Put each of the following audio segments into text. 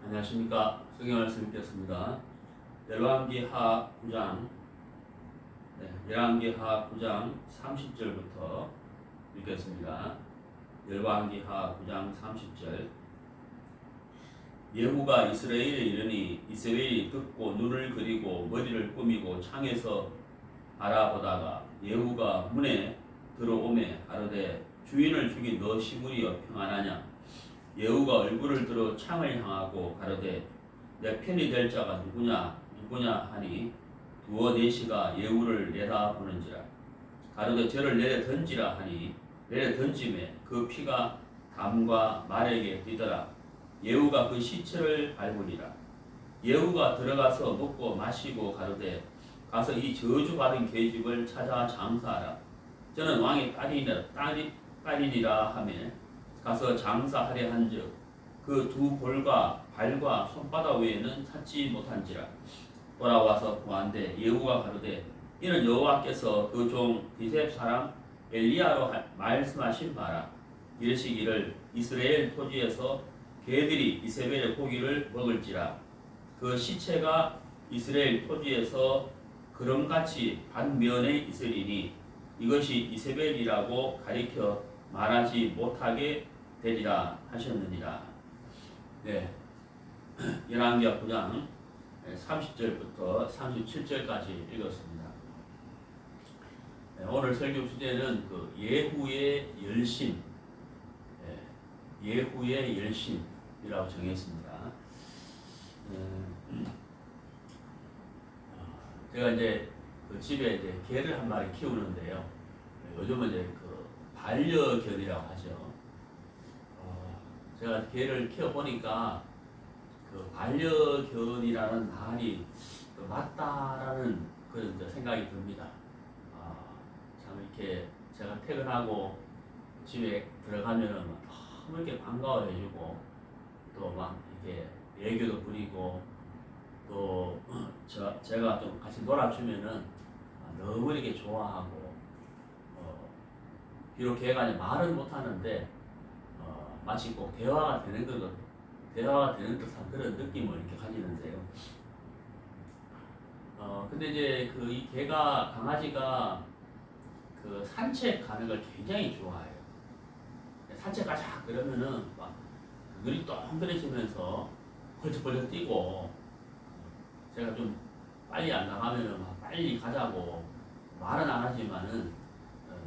안녕하십니까. 성경 말씀 읽겠습니다. 열왕기하 9장, 열왕기하 9장 30절부터 읽겠습니다. 열왕기하 9장 30절. 예후가 이스라엘에 이르니 이스라엘이 듣고 눈을 그리고 머리를 꾸미고 창에서 바라보다가 예후가 문에 들어오매 가로되 주인을 죽인 너 시므리여 평안하냐. 예후가 얼굴을 들어 창을 향하고 가로되 내 편이 될 자가 누구냐 하니 두어 내시가 예후를 내다보는지라. 가로되 저를 내려 던지라 하니 내려 던짐에 그 피가 담과 말에게 뛰더라. 예후가 그 시체를 밟으니라. 예후가 들어가서 먹고 마시고 가로되 가서 이 저주받은 계집을 찾아 장사하라. 저는 왕의 딸이니라 하며 가서 장사하려 한즉 그 두 볼과 발과 손바닥 외에는 찾지 못한지라. 돌아와서 보한대 예후가 가로되 이는 여호와께서 그 종 비셉 사람 엘리야로 말씀하신 바라. 이르시기를 이스라엘 토지에서 개들이 이세벨의 고기를 먹을지라. 그 시체가 이스라엘 토지에서 그름같이 반면에 있으리니 이것이 이세벨이라고 가리켜 말하지 못하게 되리라 하셨느니라. 네, 열왕기하 9장 30절부터 37절까지 읽었습니다. 네, 오늘 설교 주제는 그 예후의 열심, 예후의 열심이라고 정했습니다. 제가 이제 그 집에 이제 개를 한 마리 키우는데요. 요즘은 이제 그 반려견이라고 하죠. 제가 개를 키워보니까 그 반려견이라는 말이 맞다라는 그런 생각이 듭니다. 참 이렇게 제가 퇴근하고 집에 들어가면은 너무 이렇게 반가워해주고 또 막 이렇게 애교도 부리고 또 제가 좀 같이 놀아주면은 너무 이렇게 좋아하고 비록 걔가 말은 못하는데 마치 꼭 대화가 되는 듯한 그런 느낌을 이렇게 가지는데요. 근데 이제 그 이 개가 강아지가 그 산책 가는 걸 굉장히 좋아해요. 산책 가자 그러면은 막 눈이 동그래지면서 벌쩍벌쩍 뛰고 제가 좀 빨리 안 나가면은 막 빨리 가자고 말은 안 하지만은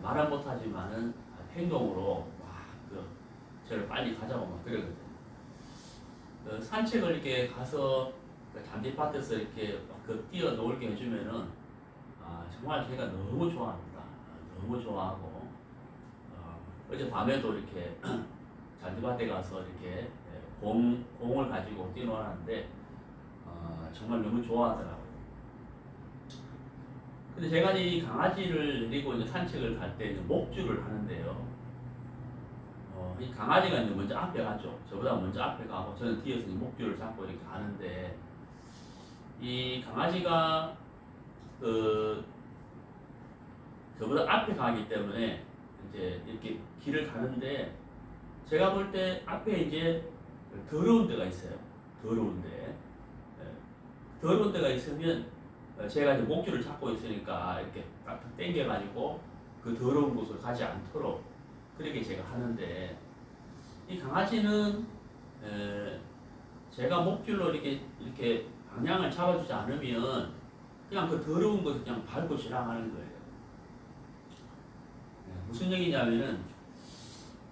말은 못 하지만은 행동으로 막그 저를 빨리 가자고 막 그러거든요. 산책을 이렇게 가서 잔디밭에서 이렇게 그 뛰어 놀게 해주면은 정말 제가 너무 좋아합니다. 너무 좋아하고 어제 밤에도 이렇게 잔디밭에 가서 이렇게 공을 가지고 뛰놀았는데 정말 너무 좋아하더라고요. 근데 제가 이 강아지를 데리고 이제 산책을 갈 때 목줄을 하는데요. 이 강아지가 이제 먼저 앞에 가죠. 저보다 먼저 앞에 가고 저는 뒤에서 목줄을 잡고 이렇게 가는데 이 강아지가 저보다 앞에 가기 때문에 이제 이렇게 길을 가는데 제가 볼 때 앞에 이제 더러운 데가 있어요. 더러운 데. 더러운 데가 있으면 제가 이제 목줄을 잡고 있으니까 이렇게 딱 당겨가지고 그 더러운 곳을 가지 않도록 그렇게 제가 하는데 이 강아지는 제가 목줄로 이렇게 방향을 잡아주지 않으면 그냥 그 더러운 것을 그냥 밟고 지나가는 거예요. 무슨 얘기냐면은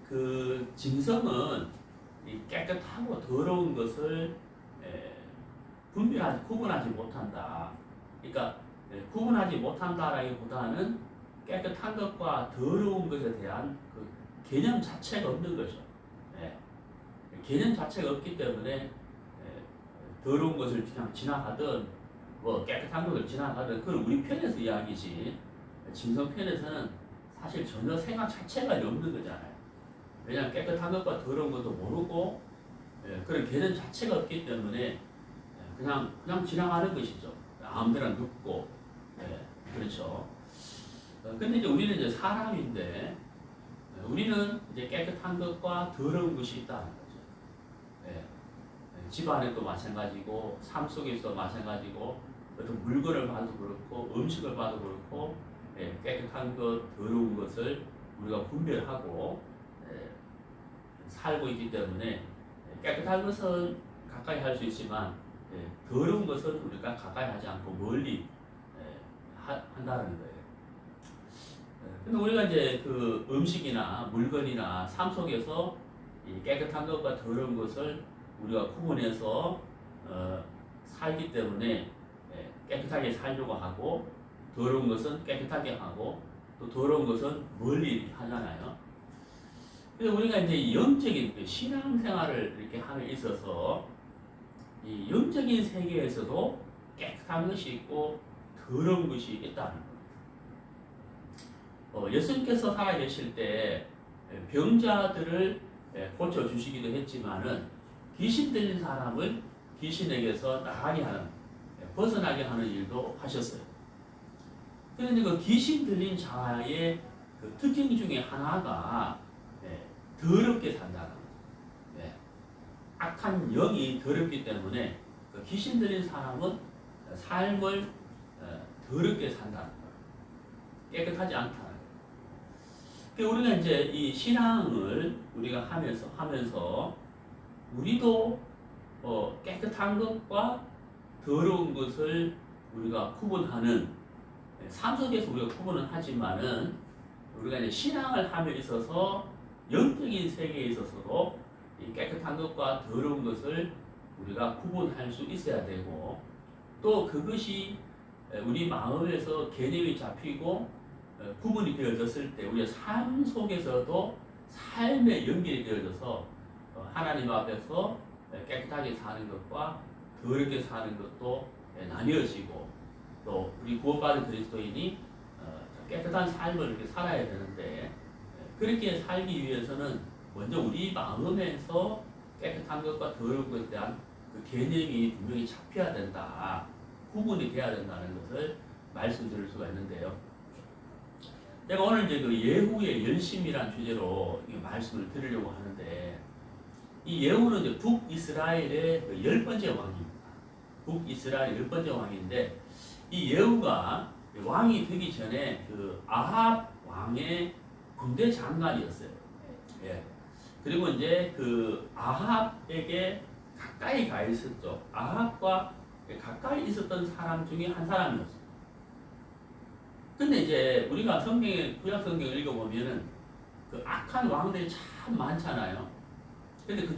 그 짐승은 이 깨끗하고 더러운 것을 구분하지 못한다. 그러니까 구분하지 못한다라기보다는 깨끗한 것과 더러운 것에 대한 그 개념 자체가 없는 거죠. 개념 자체가 없기 때문에 더러운 것을 그냥 지나가든 뭐 깨끗한 것을 지나가든 그건 우리 편에서 이야기지 짐승 편에서는 사실 전혀 생각 자체가 없는 거잖아요. 왜냐하면 깨끗한 것과 더러운 것도 모르고 그런 개념 자체가 없기 때문에 그냥 지나가는 것이죠. 아무데나 눕고 그렇죠. 근데 이제 우리는 이제 사람인데 우리는 이제 깨끗한 것과 더러운 것이 있다는 거죠. 집안에도 마찬가지고 삶 속에서 마찬가지고 어떤 물건을 봐도 그렇고 음식을 봐도 그렇고 깨끗한 것, 더러운 것을 우리가 분별하고 살고 있기 때문에 깨끗한 것은 가까이 할 수 있지만 더러운 것은 우리가 가까이 하지 않고 멀리 한다는 거예요. 근데 우리가 이제 그 음식이나 물건이나 삶 속에서 이 깨끗한 것과 더러운 것을 우리가 구분해서 살기 때문에 깨끗하게 살려고 하고 더러운 것은 깨끗하게 하고 또 더러운 것은 멀리 하잖아요. 그래서 우리가 이제 영적인 신앙생활을 이렇게 함에 있어서 이 영적인 세계에서도 깨끗한 것이 있고 더러운 것이 있다는 거예요. 예수님께서 살아계실 때 병자들을 고쳐주시기도 했지만은 귀신 들린 사람을 귀신에게서 나가게 하는, 벗어나게 하는 일도 하셨어요. 그런데 그 귀신 들린 자의 그 특징 중에 하나가 더럽게 산다는 거예요. 악한 영이 더럽기 때문에 그 귀신 들린 사람은 삶을 더럽게 산다는 거예요. 깨끗하지 않다는 거예요. 그러니까 우리가 이제 이 신앙을 우리가 하면서 우리도 깨끗한 것과 더러운 것을 우리가 구분하는, 삶 속에서 우리가 구분은 하지만은 우리가 이제 신앙을 함에 있어서 영적인 세계에 있어서도 이 깨끗한 것과 더러운 것을 우리가 구분할 수 있어야 되고, 또 그것이 우리 마음에서 개념이 잡히고 구분이 되어졌을 때 우리의 삶 속에서도 삶의 연결이 되어져서 하나님 앞에서 깨끗하게 사는 것과 더럽게 사는 것도 나뉘어지고, 또 우리 구원받은 그리스도인이 깨끗한 삶을 이렇게 살아야 되는데, 그렇게 살기 위해서는 먼저 우리 마음에서 깨끗한 것과 더러운 것에 대한 그 개념이 분명히 잡혀야 된다, 구분이 돼야 된다는 것을 말씀드릴 수가 있는데요. 제가 오늘 이제 그 예후의 열심이란 주제로 말씀을 드리려고 하는데, 이 예후는 이제 북이스라엘의 그 10번째 왕입니다. 북이스라엘 10번째 왕인데, 이 예후가 왕이 되기 전에 그 아합 왕의 군대 장관이었어요. 그리고 이제 그 아합에게 가까이 가 있었죠. 아합과 가까이 있었던 사람 중에 한 사람이었어요. 근데 이제 우리가 구약 성경을 읽어보면은 그 악한 왕들이 참 많잖아요. 근데 그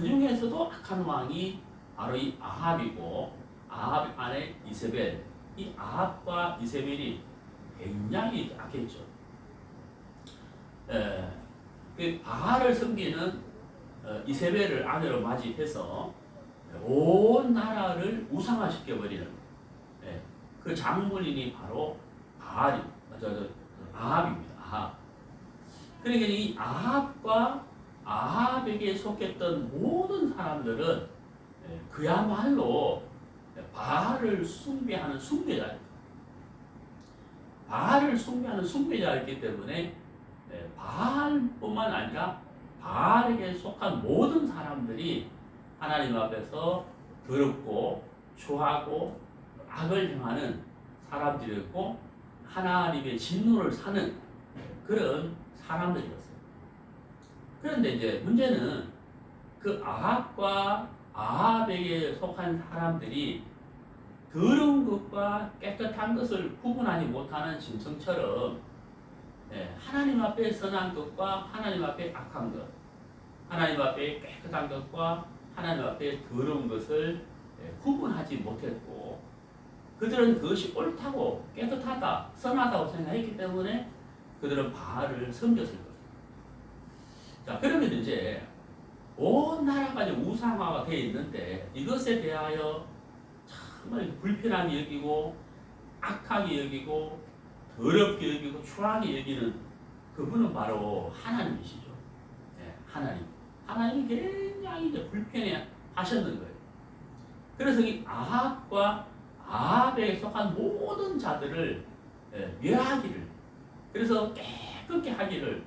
중에서도 악한 왕이 바로 이 아합이고, 아합 안에 이세벨, 이 아합과 이세벨이 굉장히 악했죠. 그 바알을 섬기는 이세벨을 아내로 맞이해서 온 나라를 우상화시켜버리는 그 장본인이 바로 아합입니다. 아합. 그러니까 이 아합과 아합에게 속했던 모든 사람들은 그야말로 바알을 숭배하는 숭배자입니다. 바알을 숭배하는 숭배자였기 때문에 바알뿐만 아니라 바알에게 속한 모든 사람들이 하나님 앞에서 더럽고 추하고 악을 행하는 사람들이었고, 하나님의 진노를 사는 그런 사람들이었어요. 그런데 이제 문제는 그 아합과 아합에게 속한 사람들이 더러운 것과 깨끗한 것을 구분하지 못하는 짐승처럼 하나님 앞에 선한 것과 하나님 앞에 악한 것, 하나님 앞에 깨끗한 것과 하나님 앞에 더러운 것을 구분하지 못했고, 그들은 그것이 옳다고 깨끗하다, 선하다고 생각했기 때문에 그들은 바알을 섬겼을 거예요. 자, 그러면 이제 온 나라가 이제 우상화가 되어 있는데, 이것에 대하여 정말 불편하게 여기고 악하게 여기고 더럽게 여기고 추하게 여기는 그분은 바로 하나님이시죠. 하나님이 굉장히 이제 불편해 하셨는 거예요. 그래서 이 아합과 아합에 속한 모든 자들을 멸하기를, 그래서 깨끗게 하기를,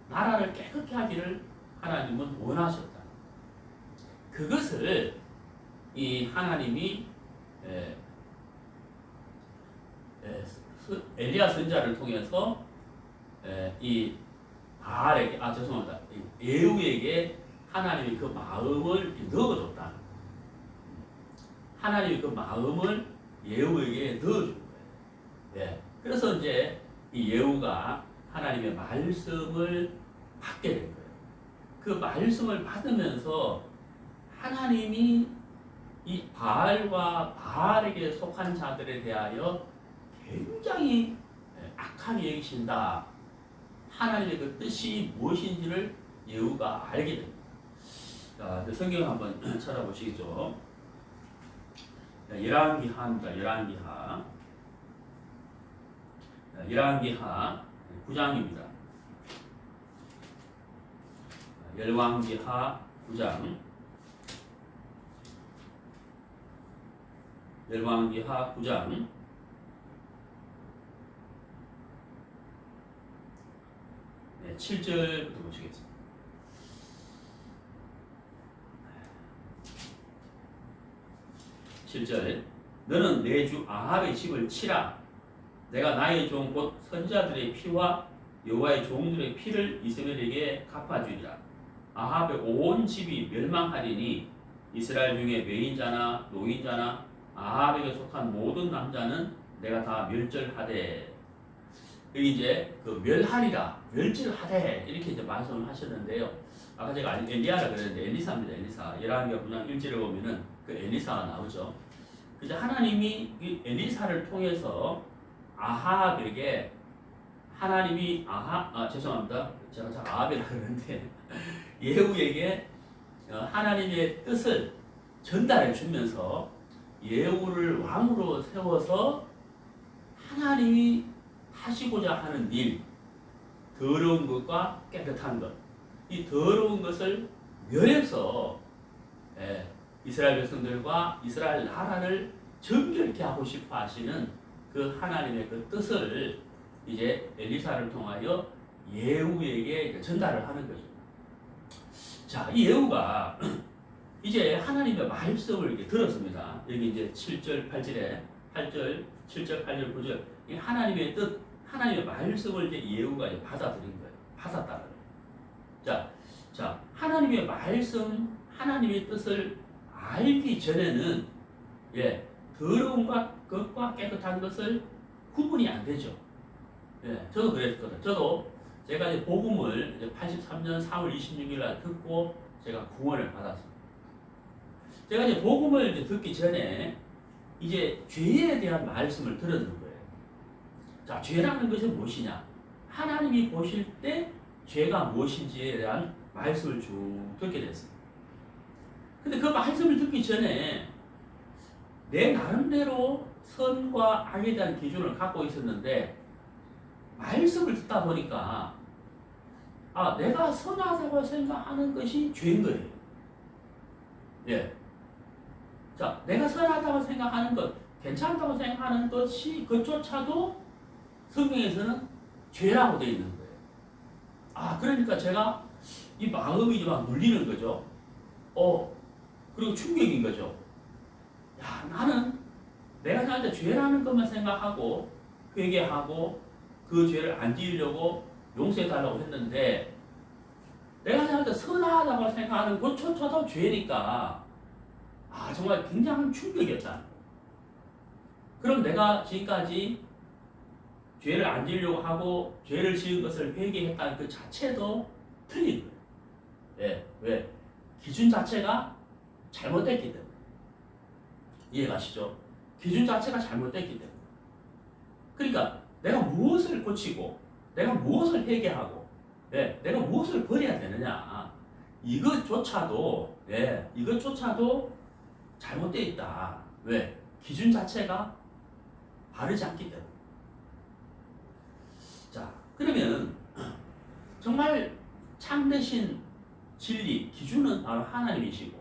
나라를 깨끗게 하기를 하나님은 원하셨다. 그것을 이 하나님이 엘리야 선지자를 통해서 이 바알에게 죄송합니다. 예후에게 하나님이 그 마음을 넣어줬다. 하나님이 그 마음을 예후에게 넣어준 거예요. 예. 그래서 이제 이 예후가 하나님의 말씀을 받게 된 거예요. 그 말씀을 받으면서 하나님이 이 바알과 바알에게 속한 자들에 대하여 굉장히 악하게 여기신다. 하나님의 그 뜻이 무엇인지를 예후가 알게 됩니다. 자, 성경을 한번 찾아보시겠죠. 열왕기하입니다. 열왕기하 9장입니다. 열왕기하 9장. 열왕기하 9장. 7절부터 보시겠습니다. 7절. 너는 내 주 아합의 집을 치라. 내가 나의 종 곧 선지자들의 피와 여호와의 종들의 피를 이스라엘에게 갚아주리라. 아합의 온 집이 멸망하리니 이스라엘 중에 매인자나 노인자나 아합에게 속한 모든 남자는 내가 다 멸절하되. 여기 이제 그 멸하리라, 멸절하되 이렇게 이제 말씀을 하셨는데요. 아까 제가 엘리야라 그랬는데 엘리사입니다. 엘리사. 열왕기하 9장 1절에 보면은 그 엘리사가 나오죠. 그래서 하나님이 이 엘리사를 통해서 아합에게 하나님이 죄송합니다. 제가 잘 아합이라 그러는데 예후에게 하나님의 뜻을 전달해 주면서 예후를 왕으로 세워서 하나님이 하시고자 하는 일, 더러운 것과 깨끗한 것, 이 더러운 것을 멸해서 이스라엘 백성들과 이스라엘 나라를 정결케 하고 싶어 하시는 그 하나님의 그 뜻을 이제 엘리사를 통하여 예후에게 전달을 하는 거죠. 자, 이 예후가 이제 하나님의 말씀을 이렇게 들었습니다. 여기 이제 7절, 7절, 8절, 9절. 이 하나님의 뜻, 하나님의 말씀을 이제 예후가 이제 받아들인 거예요. 받았다는 거예요. 자, 하나님의 말씀, 하나님의 뜻을 알기 전에는 더러운 것과 깨끗한 것을 구분이 안 되죠. 저도 그랬거든요. 저도 제가 이제 복음을 이제 83년 3월 26일 날 듣고 제가 구원을 받았습니다. 제가 이제 복음을 이제 듣기 전에 이제 죄에 대한 말씀을 들었는 거예요. 자, 죄라는 것이 무엇이냐? 하나님이 보실 때 죄가 무엇인지에 대한 말씀을 쭉 듣게 됐습니다. 근데 그 말씀을 듣기 전에 내 나름대로 선과 악에 대한 기준을 갖고 있었는데 말씀을 듣다 보니까 내가 선하다고 생각하는 것이 죄인 거예요. 자, 내가 선하다고 생각하는 것, 괜찮다고 생각하는 것이 그조차도 성경에서는 죄라고 되어 있는 거예요. 그러니까 제가 이 마음이 막 눌리는 거죠. 그리고 충격인 거죠. 나는 내가 살 때 죄라는 것만 생각하고 회개하고 그 죄를 안 지으려고 용서해달라고 했는데 내가 살 때 선하다고 생각하는 그조차도 죄니까 정말 굉장한 충격이었다. 그럼 내가 지금까지 죄를 안 지으려고 하고 죄를 지은 것을 회개했다는 그 자체도 틀린 거예요. 왜? 기준 자체가 잘못됐기 때문에. 이해가시죠? 기준 자체가 잘못됐기 때문에. 그러니까 내가 무엇을 고치고 내가 무엇을 회개하고 내가 무엇을 버려야 되느냐, 이것조차도 잘못되어 있다. 왜? 기준 자체가 바르지 않기 때문에. 자, 그러면 정말 참되신 진리, 기준은 바로 하나님이시고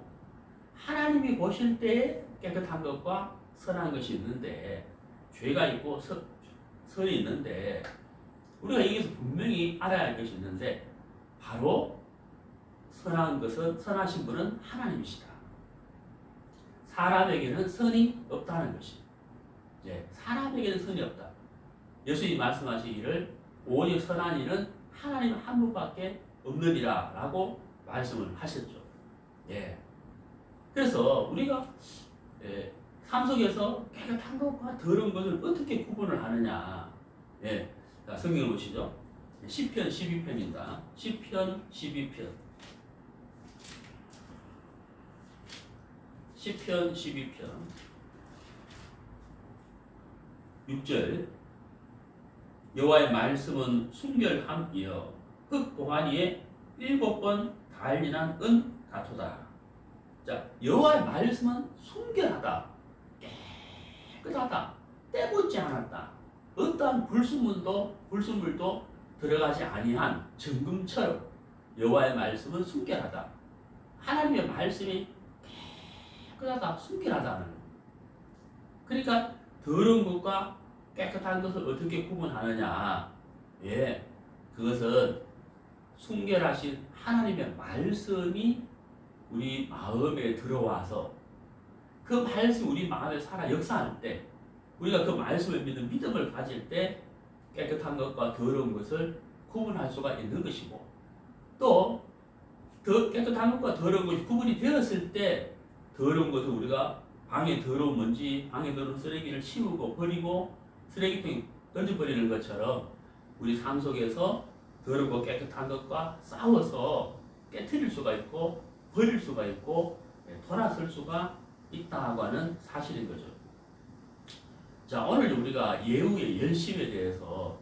하나님이 보실 때 깨끗한 것과 선한 것이 있는데 죄가 있고 선이 있는데 우리가 여기서 분명히 알아야 할 것이 있는데 바로 선한 것은, 선하신 분은 하나님이시다. 사람에게는 선이 없다는 것이. 예, 사람에게는 선이 없다. 예수님이 말씀하시기를 오직 선한 이는 하나님 한 분밖에 없느니라 라고 말씀을 하셨죠. 예. 그래서 우리가 삶 속에서 깨끗한 것과 더러운 것을 어떻게 구분을 하느냐. 예. 자, 성경을 보시죠. 시편 12편입니다. 시편 12편. 시편 12편 6절 여호와의 말씀은 순결함이여 흙 고하니에 7번 달린한 은 같도다. 자, 여호와의 말씀은 순결하다, 깨끗하다, 때묻지 않았다. 어떠한 불순물도 들어가지 아니한 정금처럼 여호와의 말씀은 순결하다. 하나님의 말씀이 깨끗하다, 순결하다는. 그러니까 더러운 것과 깨끗한 것을 어떻게 구분하느냐? 예, 그것은 순결하신 하나님의 말씀이 우리 마음에 들어와서 그 말씀 우리 마음에 살아 역사할 때, 우리가 그 말씀을 믿는 믿음을 가질 때 깨끗한 것과 더러운 것을 구분할 수가 있는 것이고, 또 더 깨끗한 것과 더러운 것이 구분이 되었을 때 더러운 것을 우리가 방에 더러운 먼지, 방에 더러운 쓰레기를 치우고 버리고 쓰레기통에 던져버리는 것처럼 우리 삶 속에서 더럽고 깨끗한 것과 싸워서 깨트릴 수가 있고 버릴 수가 있고 돌아설 수가 있다고 하는 사실인 거죠. 자, 오늘 우리가 예후의 열심에 대해서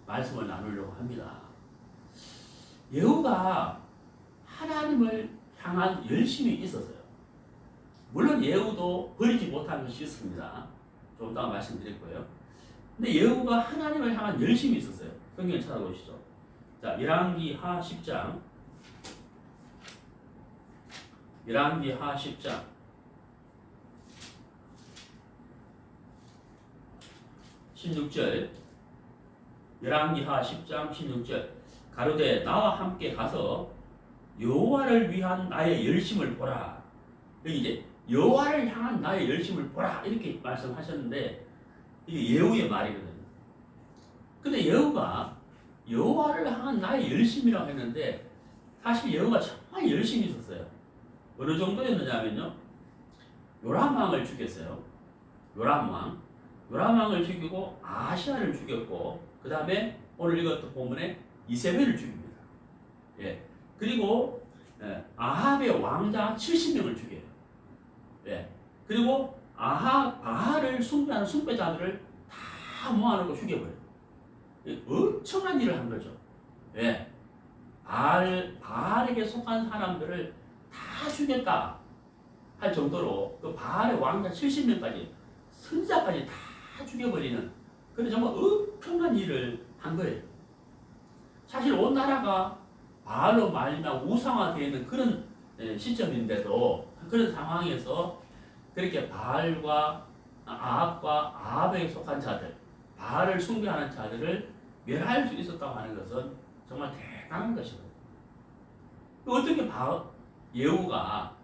말씀을 나누려고 합니다. 예후가 하나님을 향한 열심이 있었어요. 물론 예후도 버리지 못한 것이 있습니다. 좀 이따가 말씀드릴 거예요. 근데 예후가 하나님을 향한 열심이 있었어요. 성경을 찾아보시죠. 자, 열왕기하 10장. 열왕기하 10장. 16절. 열왕기하 10장 16절. 가로되 나와 함께 가서 여호와를 위한 나의 열심을 보라. 여기 이제 여호와를 향한 나의 열심을 보라 이렇게 말씀하셨는데 이게 예후의 말이거든요. 근데 예후가 여호와를 향한 나의 열심이라고 했는데 사실 예후가 정말 열심히 있었어요. 어느 정도였느냐면요, 요람 왕을 죽였어요. 요람 왕을 죽이고 아시아를 죽였고, 그 다음에 오늘 읽었던 본문에 이세벨을 죽입니다. 예. 그리고 아합의 왕자 70명을 죽여요. 예. 그리고 바알을 숭배하는 숭배자들을 다 모아놓고 죽여버려요. 엄청난 일을 한 거죠. 예. 바알에게 속한 사람들을 다 죽였다 할 정도로 그 바알의 왕자 70명까지 선지자까지 다 죽여버리는 그런 정말 엄청난 일을 한 거예요. 사실 온 나라가 바알로 말미암아 우상화되어 있는 그런 시점인데도 그런 상황에서 그렇게 바알과 아합에게 속한 자들, 바알을 숭배하는 자들을 멸할 수 있었다고 하는 것은 정말 대단한 것이거든요. 어떻게 예후가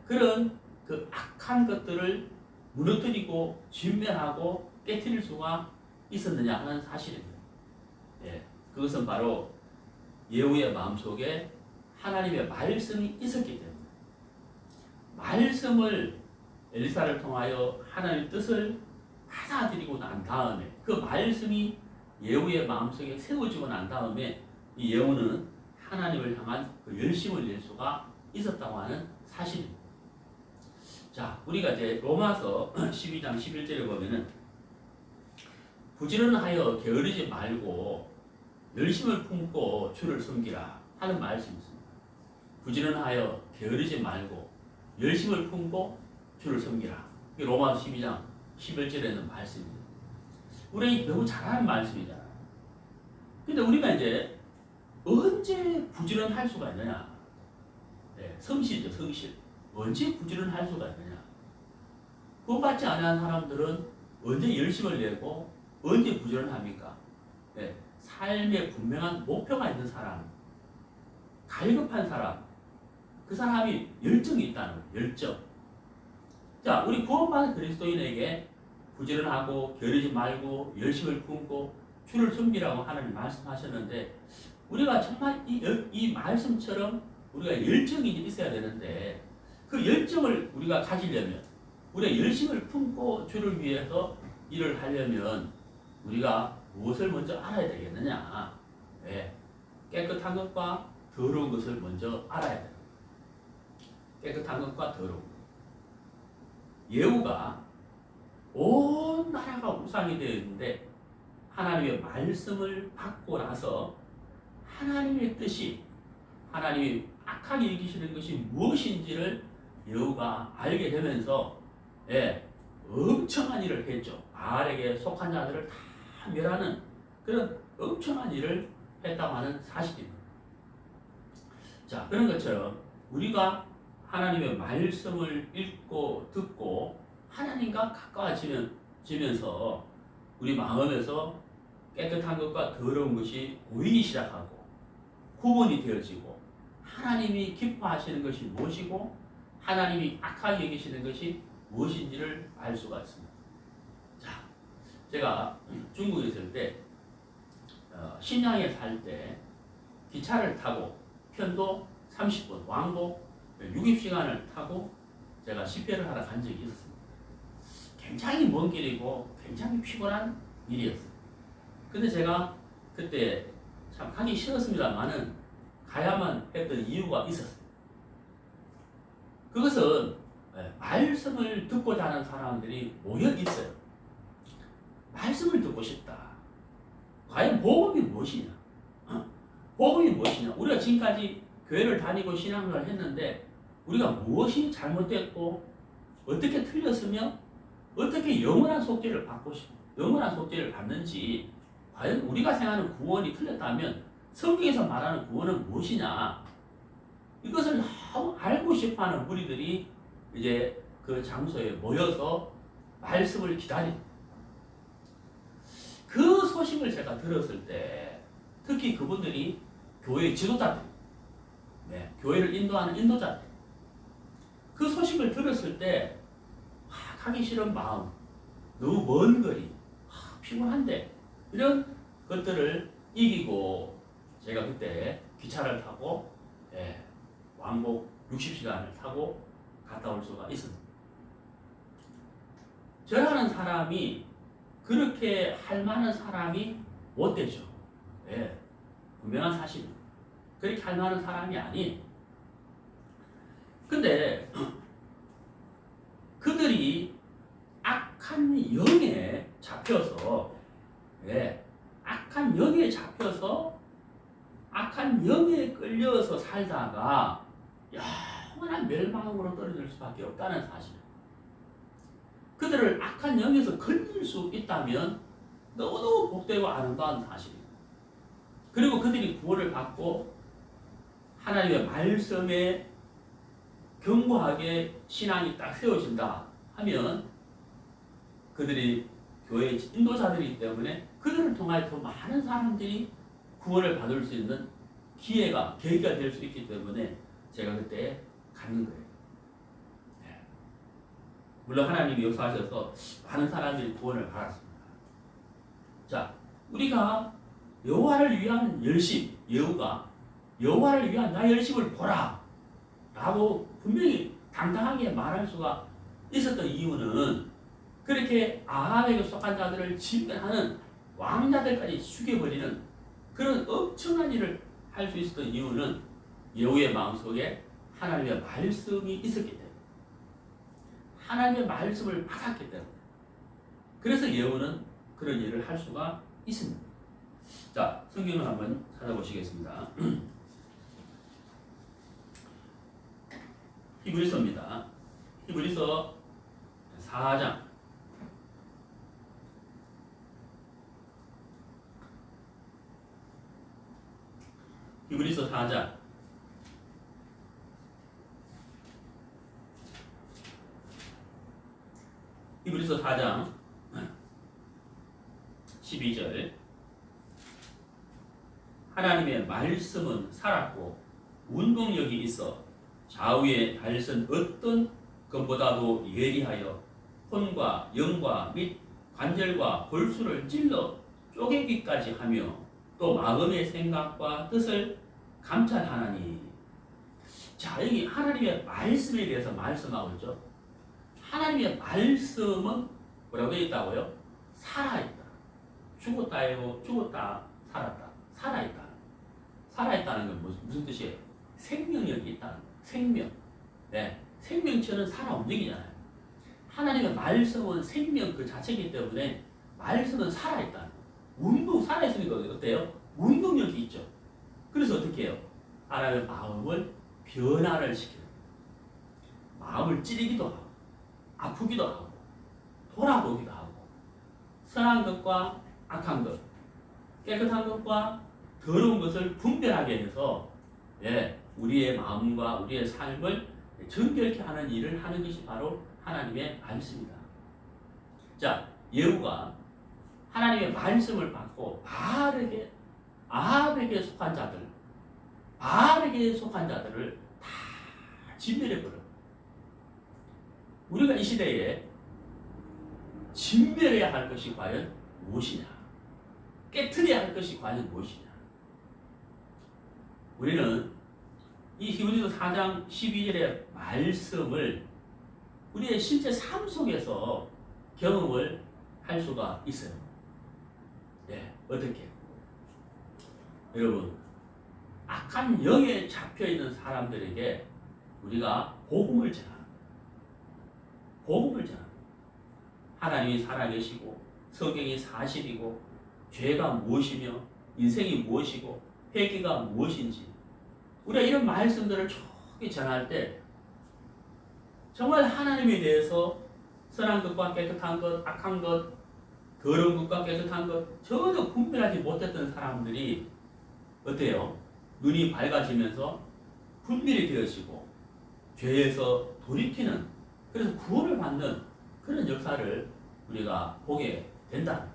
그런 그 악한 것들을 무너뜨리고 진멸하고 깨트릴 수가 있었느냐 하는 사실입니다. 예, 그것은 바로 예후의 마음속에 하나님의 말씀이 있었기 때문에, 말씀을 엘리사를 통하여 하나님의 뜻을 받아들이고 난 다음에 그 말씀이 예후의 마음속에 세워지고 난 다음에 이 예후는 하나님을 향한 그 열심을 낼 수가 있었다고 하는 사실입니다. 자, 우리가 이제 로마서 12장 11절에 보면은 부지런하여 게으르지 말고 열심을 품고 주를 섬기라 하는 말씀이 있습니다. 부지런하여 게으르지 말고 열심을 품고 주를 섬기라. 이게 로마서 12장 11절에 있는 말씀입니다. 우리 너무 잘하는 말씀이잖아요. 근데 우리가 이제 언제 부지런할 수가 있느냐? 네, 성실이죠, 성실. 언제 부지런할 수가 있느냐? 구원받지 않은 사람들은 언제 열심을 내고 언제 부지런합니까? 네, 삶에 분명한 목표가 있는 사람, 갈급한 사람, 그 사람이 열정이 있다는 거예요. 열정. 자, 우리 구원받은 그리스도인에게 부지런하고 게으르지 말고 열심을 품고 주를 섬기라고 하나님 말씀하셨는데 우리가 정말 이 말씀처럼 우리가 열정이 있어야 되는데 그 열정을 우리가 가지려면 우리가 열심을 품고 주를 위해서 일을 하려면 우리가 무엇을 먼저 알아야 되겠느냐? 네. 깨끗한 것과 더러운 것을 먼저 알아야 돼요. 깨끗한 것과 더러운 것. 예후가 온 나라가 우상이 되어 있는데 하나님의 말씀을 받고 나서 하나님의 뜻이 하나님이 악하게 여기시는 것이 무엇인지를 예후가 알게 되면서 엄청난 일을 했죠. 바알에게 속한 자들을 다 멸하는 그런 엄청난 일을 했다고 하는 사실입니다. 자, 그런 것처럼 우리가 하나님의 말씀을 읽고 듣고 하나님과 가까워지면서 우리 마음에서 깨끗한 것과 더러운 것이 보이기 시작하고 구분이 되어지고 하나님이 기뻐하시는 것이 무엇이고 하나님이 악하게 여기시는 것이 무엇인지를 알 수가 있습니다. 자, 제가 중국에 있을 때 신양에 살 때 기차를 타고 편도 30분, 왕복 60시간을 타고 제가 집회를 하러 간 적이 있었습니다. 굉장히 먼 길이고 굉장히 피곤한 일이었어요. 근데 제가 그때 참 가기 싫었습니다만은 가야만 했던 이유가 있었어요. 그것은 말씀을 듣고자 하는 사람들이 모여 있어요. 말씀을 듣고 싶다. 과연 복음이 무엇이냐? 복음이 무엇이냐? 우리가 지금까지 교회를 다니고 신앙생활을 했는데 우리가 무엇이 잘못됐고 어떻게 틀렸으며 어떻게 영원한 속죄를 받고 싶고 영원한 속죄를 받는지 과연 우리가 생각하는 구원이 틀렸다면 성경에서 말하는 구원은 무엇이냐? 이것을 너무 알고 싶어하는 무리들이 이제 그 장소에 모여서 말씀을 기다립니다. 그 소식을 제가 들었을 때 특히 그분들이 교회 지도자들, 교회를 인도하는 인도자들, 그 소식을 들었을 때 가기 싫은 마음, 너무 먼 거리, 피곤한데 이런 것들을 이기고 제가 그때 기차를 타고 왕복 60시간을 타고 갔다 올 수가 있습니다. 저라는 사람이 그렇게 할 만한 사람이 못 되죠. 분명한 사실입니다. 그렇게 할 만한 사람이 아니에요. 근데 그들이 악한 영에 잡혀서 악한 영에 끌려서 살다가 영원한 멸망으로 떨어질 수밖에 없다는 사실. 그들을 악한 영에서 건질 수 있다면 너무너무 복되고 아름다운 사실입니다. 그리고 그들이 구원을 받고 하나님의 말씀에 견고하게 신앙이 딱 세워진다 하면 그들이 교회의 인도자들이기 때문에 그들을 통하여 더 많은 사람들이 구원을 받을 수 있는 계기가 될 수 있기 때문에 제가 그때 가는 거예요. 물론 하나님이 역사하셔서 많은 사람들이 구원을 받았습니다. 자, 우리가 여호와를 위한 열심, 예후가 여호와를 위한 나의 열심을 보라 라고 분명히 당당하게 말할 수가 있었던 이유는 그렇게 아합에게 속한 자들을 진멸하는 왕자들까지 죽여버리는 그런 엄청난 일을 할 수 있었던 이유는 예후의 마음속에 하나님의 말씀이 있었기 때문에 하나님의 말씀을 받았기 때문에 그래서 예후는 그런 일을 할 수가 있습니다. 자, 성경을 한번 찾아보시겠습니다. 히브리서입니다. 히브리서 4장 4장 12절 하나님의 말씀은 살았고 운동력이 있어 좌우에 달선 어떤 그것보다도 예리하여 혼과 영과 및 관절과 골수를 찔러 쪼개기까지 하며 또 마음의 생각과 뜻을 감찰하나니. 자, 여기 하나님의 말씀에 대해서 말씀하고 있죠. 하나님의 말씀은 뭐라고 되어 있다고요? 살아있다. 죽었다요. 죽었다. 살았다. 살아있다. 살아있다는 건 무슨 뜻이에요? 생명력이 있다는 거예요. 생명. 네. 생명체는 살아 움직이잖아요. 하나님의 말씀은 생명 그 자체이기 때문에 말씀은 살아있다는 거예요. 운동 살아있으니까 어때요? 운동력이 있죠. 그래서 어떻게 해요? 하나님의 마음을 변화를 시키는 거예요. 마음을 찌르기도 하고 아프기도 하고 돌아보기도 하고 선한 것과 악한 것, 깨끗한 것과 더러운 것을 분별하게 해서 우리의 마음과 우리의 삶을 정결케 하는 일을 하는 것이 바로 하나님의 말씀이다. 자, 예후가 하나님의 말씀을 받고 아합에게 속한 자들을 다 진멸해버려. 우리가 이 시대에 진멸해야 할 것이 과연 무엇이냐? 깨트려야 할 것이 과연 무엇이냐? 우리는 이 히브리서 4장 12절의 말씀을 우리의 실제 삶 속에서 경험을 할 수가 있어요. 어떻게? 여러분, 악한 영에 잡혀있는 사람들에게 우리가 복음을 전합니다. 복음을 전합니다. 하나님이 살아계시고 성경이 사실이고 죄가 무엇이며 인생이 무엇이고 회개가 무엇인지 우리가 이런 말씀들을 쭉 전할 때 정말 하나님에 대해서 선한 것과 깨끗한 것, 악한 것, 더러운 것과 깨끗한 것 전혀 분별하지 못했던 사람들이 어때요? 눈이 밝아지면서 분별이 되어지고 죄에서 돌이키는, 그래서 구원을 받는 그런 역사를 우리가 보게 된다.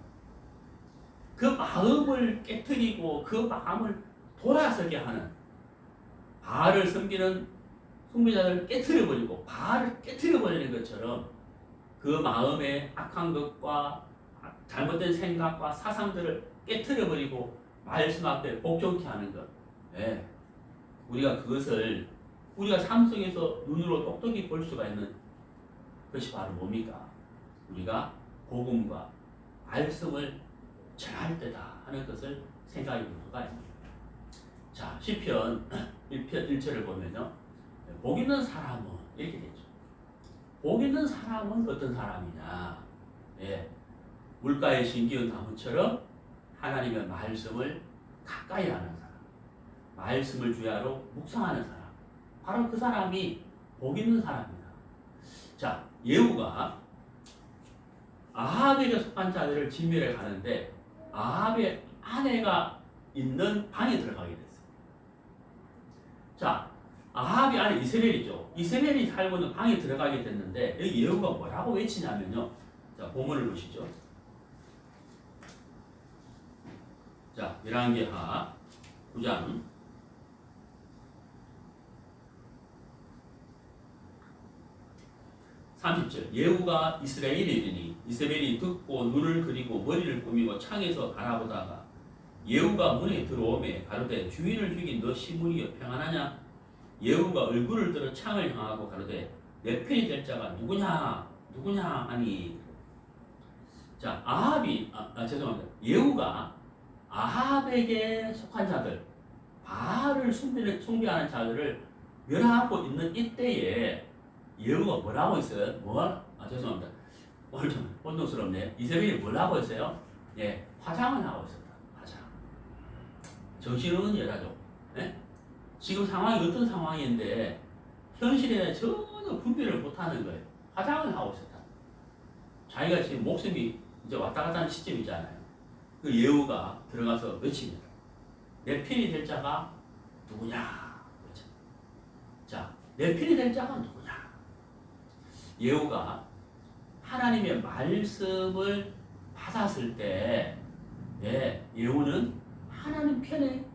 그 마음을 깨트리고 그 마음을 돌아서게 하는, 바알을 섬기는 숭배자들을 깨트려버리고 바알을 깨트려버리는 것처럼 그 마음의 악한 것과 잘못된 생각과 사상들을 깨트려버리고 말씀 앞에 복종케 하는 것. 우리가 그것을 우리가 삶 속에서 눈으로 똑똑히 볼 수가 있는 것이 바로 뭡니까? 우리가 복음과 말씀을 전할 때다 하는 것을 생각해 볼 수가 있습니다. 자, 시편 1편 1절을 보면요. 복 있는 사람은 이렇게 되죠. 복 있는 사람은 어떤 사람이냐? 물가에 심기운 나무처럼 하나님의 말씀을 가까이 하는 사람, 말씀을 주야로 묵상하는 사람, 바로 그 사람이 복 있는 사람입니다. 자, 예후가 아합에게 속한 자들을 진멸해 가는데 아합의 아내가 있는 방에 들어가게 됐어요. 자, 아합이 아내 이세벨이죠. 이세벨이 살고 있는 방에 들어가게 됐는데 여기 예후가 뭐라고 외치냐면요. 자, 본문을 보시죠. 자, 열왕기하 9장 30절. 예후가 이스라엘에 이르니 이세벨이 듣고 눈을 그리고 머리를 꾸미고 창에서 바라보다가 예후가 문에 들어오매 가로되 주인을 죽인 너 시므리여 평안하냐? 예후가 얼굴을 들어 창을 향하고 가로되 내 편이 될 자가 누구냐 하니. 자, 아합이 죄송합니다. 예후가 아합에게 속한 자들, 바알을 숭배하는 자들을 멸하고 있는 이때에 예후가 뭐라고 했어요? 죄송합니다. 오늘 좀 혼동스럽네. 이세벨이 뭐라고 했어요? 화장을 하고 있었다. 화장. 정신은 여자죠. 지금 상황이 어떤 상황인데 현실에 전혀 분별을 못하는 거예요. 화장을 하고 있었다. 자기가 지금 목숨이 이제 왔다 갔다 하는 시점이잖아요. 그 예후가 들어가서 외칩니다. 내 편이 될 자가 누구냐? 자, 내 편이 될 자가 누구냐? 예후가 하나님의 말씀을 받았을 때, 예후는 하나님 편에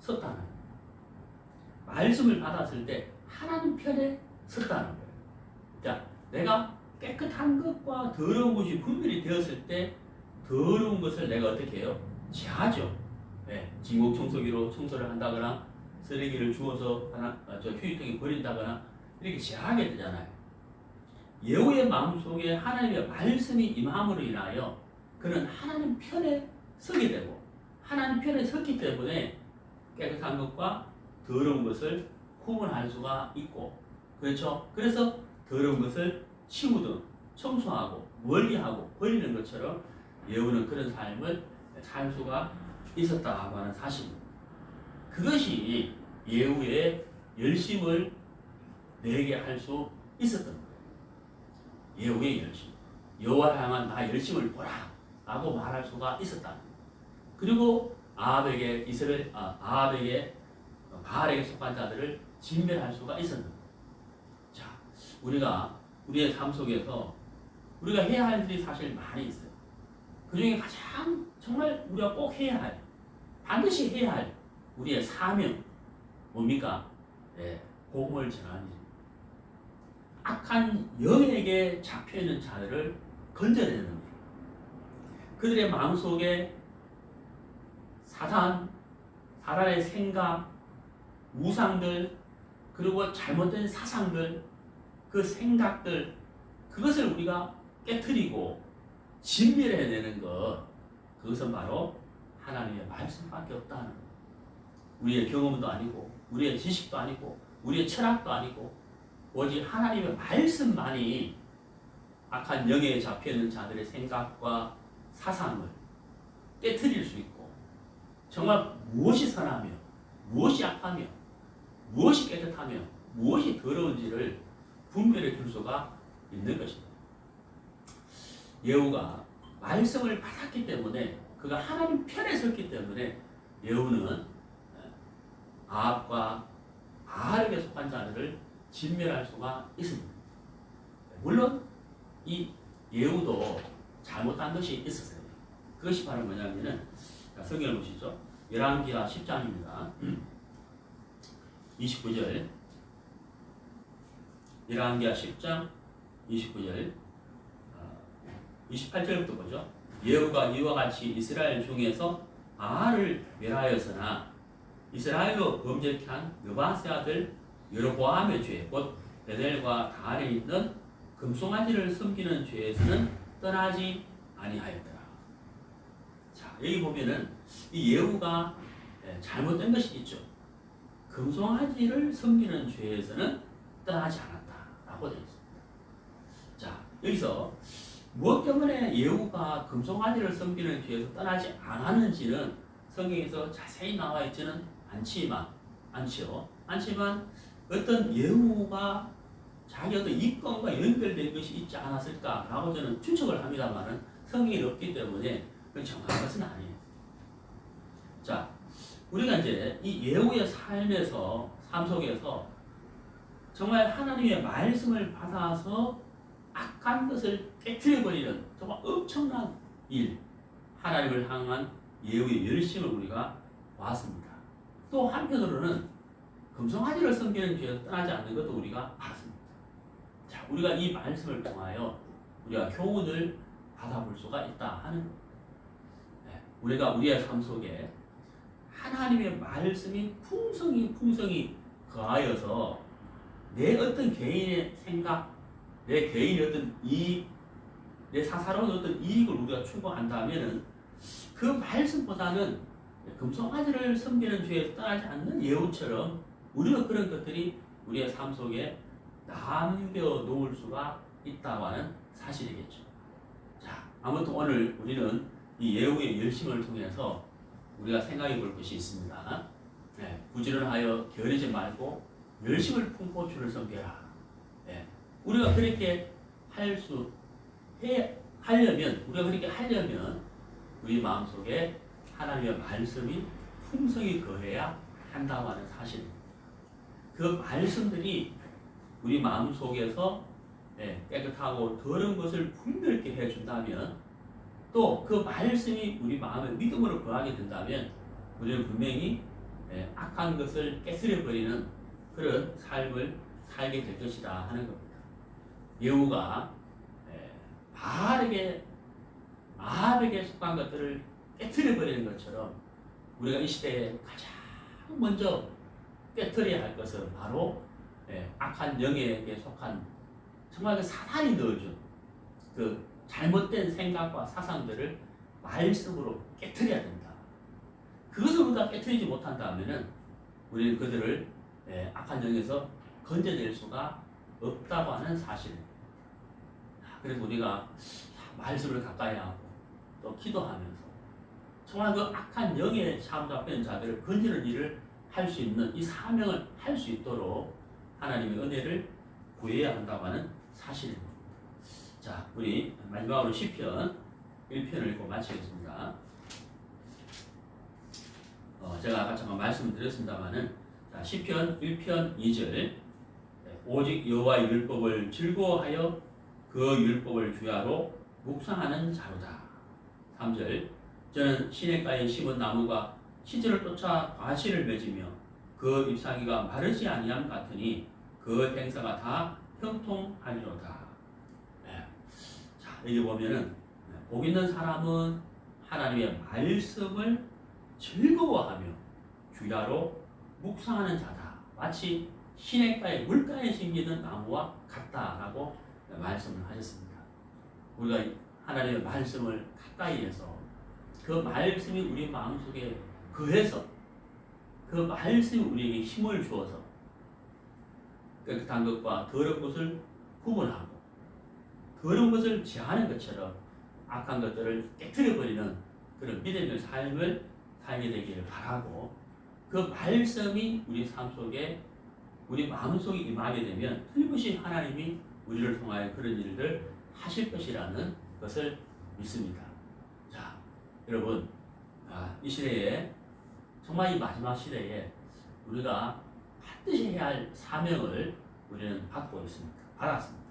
섰다는 거예요. 말씀을 받았을 때 하나님 편에 섰다는 거예요. 자, 내가 깨끗한 것과 더러운 것이 분별이 되었을 때 더러운 것을 내가 어떻게 해요? 제하죠. 네, 진공 청소기로 청소를 한다거나 쓰레기를 주워서 저 휴지통에 버린다거나 이렇게 제하게 되잖아요. 예후의 마음속에 하나님의 말씀이 임함으로 인하여 그는 하나님 편에 서게 되고 하나님 편에 섰기 때문에 깨끗한 것과 더러운 것을 구분할 수가 있고, 그렇죠? 그래서 더러운 것을 치우든 청소하고 멀리하고 버리는 것처럼 예후는 그런 삶을 살 수가 있었다고 하는 사실입니다. 그것이 예후의 열심을 내게 할 수 있었던 거예요. 예후의 열심, 여호와를 향한 나의 열심을 보라 라고 말할 수가 있었다. 그리고 아합에게 바알에게 속한 자들을 진멸할 수가 있었는 거예요. 자, 우리가 우리의 삶 속에서 우리가 해야 할 일이 사실 많이 있어요. 그 중에 가장 정말 우리가 꼭 해야 할, 반드시 해야 할 우리의 사명 뭡니까? 네, 복음을 전하는 일. 악한 영에게 잡혀있는 자들을 건져내는 일. 그들의 마음속에 사단의 생각, 우상들, 그리고 잘못된 사상들, 그 생각들, 그것을 우리가 깨트리고 진멸해내는 것, 그것은 바로 하나님의 말씀밖에 없다는 것. 우리의 경험도 아니고 우리의 지식도 아니고 우리의 철학도 아니고 오직 하나님의 말씀만이 악한 영에 잡혀있는 자들의 생각과 사상을 깨트릴 수 있고 정말 무엇이 선하며 무엇이 악하며 무엇이 깨끗하며 무엇이 더러운지를 분별해 줄 수가 있는 것입니다. 예후가 말씀을 받았기 때문에 그가 하나님 편에 섰기 때문에 예후는 아합과 바알에게 속한 자들을 진멸할 수가 있습니다. 물론 이 예후도 잘못한 것이 있었어요. 그것이 바로 뭐냐면은 성경을 보시죠. 열왕기하 10장입니다. 29절. 열왕기하 10장 29절 28절부터 보죠. 예후가 이와 같이 이스라엘 중에서 바알을 멸하였으나 이스라엘로 범죄케 한 느바세 아들 여로보암의 죄, 곧 베델과 다안에 있는 금송아지를 섬기는 죄에서는 떠나지 아니하였더라. 자, 여기 보면은 이 예후가 잘못된 것이 있죠. 금송아지를 섬기는 죄에서는 떠나지 않았다라고 되어 있습니다. 자, 여기서 무엇 때문에 예후가 금송아지를 섬기는 죄에서 떠나지 않았는지는 성경에서 자세히 나와 있지는 않지만 어떤 예후가 자기 어떤 이권과 연결된 것이 있지 않았을까라고 저는 추측을 합니다만은 성경이 없기 때문에 그건 정확한 것은 아니에요. 자, 우리가 이제 이 예후의 삶 속에서 정말 하나님의 말씀을 받아서 악한 것을 깨트려버리는 정말 엄청난 일, 하나님을 향한 예후의 열심을 우리가 보았습니다. 또 한편으로는 금송아지를 섬기는 죄에서 떠나지 않는 것도 우리가 봤습니다. 자, 우리가 이 말씀을 통하여 우리가 교훈을 받아볼 수가 있다 하는 겁니다. 우리가 우리의 삶 속에 하나님의 말씀이 풍성히 거하여서 내 어떤 개인의 생각, 내 개인의 어떤 이익, 내 사사로운 어떤 이익을 우리가 추구한다면은 그 말씀보다는 금송아지를 섬기는 죄에서 떠나지 않는 예후처럼 우리가 그런 것들이 우리의 삶 속에 남겨놓을 수가 있다고 하는 사실이겠죠. 자, 아무튼 오늘 우리는 이 예후의 열심을 통해서 우리가 생각해 볼 것이 있습니다. 부지런하여 게으르지 말고 열심을 품고 주를 섬겨라. 우리가 그렇게 하려면 우리 마음속에 하나님의 말씀이 풍성히 거해야 한다고 하는 사실입니다. 그 말씀들이 우리 마음속에서 깨끗하고 더러운 것을 분별케 해준다면 또 그 말씀이 우리 마음에 믿음으로 거하게 된다면 우리는 분명히 악한 것을 깨트려버리는 그런 삶을 살게 될 것이다 하는 겁니다. 여우가 아합에게 속한 것들을 깨뜨려 버리는 것처럼 우리가 이 시대에 가장 먼저 깨뜨려야 할 것은 바로 악한 영에게 속한 정말 그 사탄이 넣어준 그 잘못된 생각과 사상들을 말씀으로 깨뜨려야 된다. 그것을 우리가 깨뜨리지 못한다면은 우리는 그들을 악한 영에서 건져낼 수가 없다고 하는 사실입니다. 그래서 우리가 말씀을 가까이 하고 또 기도하면서 정말 그 악한 영에 사로잡히는 자들을 건지는 일을 할 수 있는 이 사명을 할 수 있도록 하나님의 은혜를 구해야 한다고 하는 사실입니다. 자, 우리 마지막으로 시편 1편을 읽고 마치겠습니다. 제가 아까 잠깐 말씀드렸습니다만은 시편 1편 2절 오직 여호와의 율법을 즐거워하여 그 율법을 주야로 묵상하는 자로다. 3절 저는 시냇가에 심은 나무가 시절을 쫓아 과실을 맺으며 그 잎사귀가 마르지 아니함 같으니 그 행사가 다 형통하리로다. 자, 여기 보면은 복 있는 사람은 하나님의 말씀을 즐거워하며 주야로 묵상하는 자다. 마치 시냇가에 물가에 심기는 나무와 같다라고 말씀을 하셨습니다. 우리가 하나님의 말씀을 가까이 해서 그 말씀이 우리 마음속에 거해서 그 말씀이 우리에게 힘을 주어서 깨끗한 것과 더러운 것을 구분하고 더러운 것을 제하는 것처럼 악한 것들을 깨뜨려버리는 그런 믿음의 삶을 살게 되기를 바라고 그 말씀이 우리 삶 속에 우리 마음속에 임하게 되면 틀림없이 하나님이 우리를 통하여 그런 일들 하실 것이라는 것을 믿습니다. 자, 여러분, 이 시대에 정말 이 마지막 시대에 우리가 반드시 해야 할 사명을 우리는 받고 있습니다. 받았습니다.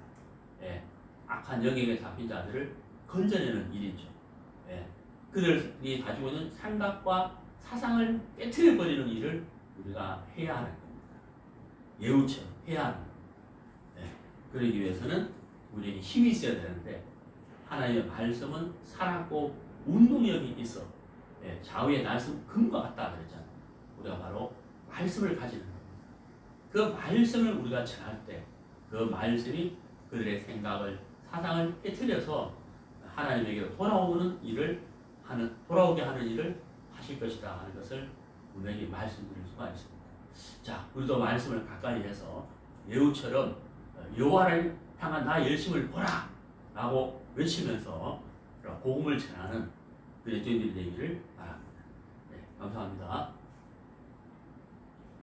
악한 영에게 잡힌 자들을 건져내는 일이죠. 그들이 가지고 있는 생각과 사상을 깨트려 버리는 일을 우리가 해야 하는 겁니다. 예우처럼 해야 하는 겁니다. 그러기 위해서는 우리에게 힘이 있어야 되는데 하나님의 말씀은 살았고 운동력이 있어 좌우의 날숨 금과 같다 그랬잖아요. 우리가 바로 말씀을 가지는 겁니다. 그 말씀을 우리가 전할 때 그 말씀이 그들의 생각을 사상을 깨트려서 하나님에게 돌아오게 하는 일을 하실 것이다 하는 것을 분명히 말씀드릴 수가 있습니다. 자, 우리도 말씀을 가까이 해서 예후처럼 여호와를 향한 나의 열심을 보라 라고 외치면서 복음을 전하는 그의 주인들이 되기를 바랍니다. 감사합니다.